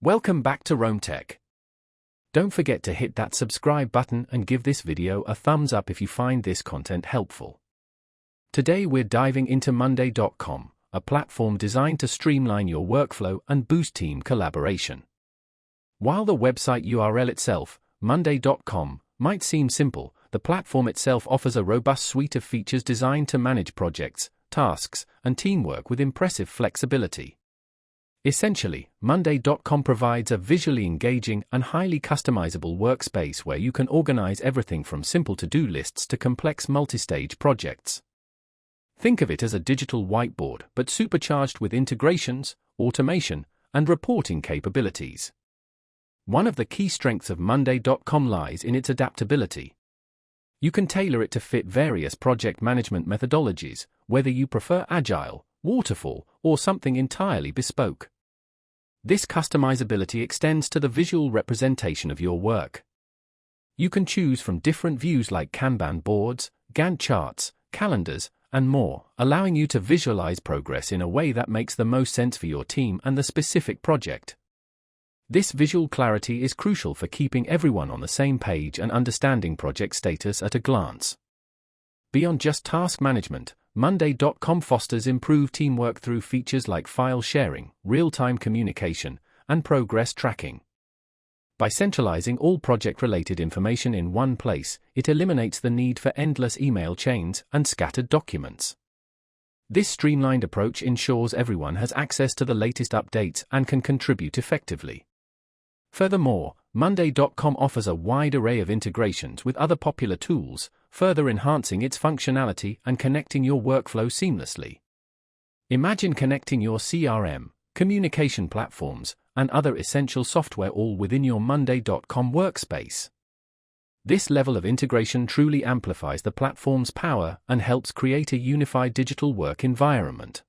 Welcome back to Rome Tech. Don't forget to hit that subscribe button and give this video a thumbs up if you find this content helpful. Today we're diving into Monday.com, a platform designed to streamline your workflow and boost team collaboration. While the website URL itself, Monday.com, might seem simple, the platform itself offers a robust suite of features designed to manage projects, tasks, and teamwork with impressive flexibility. Essentially, Monday.com provides a visually engaging and highly customizable workspace where you can organize everything from simple to-do lists to complex multi-stage projects. Think of it as a digital whiteboard, but supercharged with integrations, automation, and reporting capabilities. One of the key strengths of Monday.com lies in its adaptability. You can tailor it to fit various project management methodologies, whether you prefer agile, waterfall, or something entirely bespoke. This customizability extends to the visual representation of your work. You can choose from different views like Kanban boards, Gantt charts, calendars, and more, allowing you to visualize progress in a way that makes the most sense for your team and the specific project. This visual clarity is crucial for keeping everyone on the same page and understanding project status at a glance. Beyond just task management, Monday.com fosters improved teamwork through features like file sharing, real-time communication, and progress tracking. By centralizing all project-related information in one place, it eliminates the need for endless email chains and scattered documents. This streamlined approach ensures everyone has access to the latest updates and can contribute effectively. Furthermore, Monday.com offers a wide array of integrations with other popular tools, further enhancing its functionality and connecting your workflow seamlessly. Imagine connecting your CRM, communication platforms, and other essential software all within your Monday.com workspace. This level of integration truly amplifies the platform's power and helps create a unified digital work environment.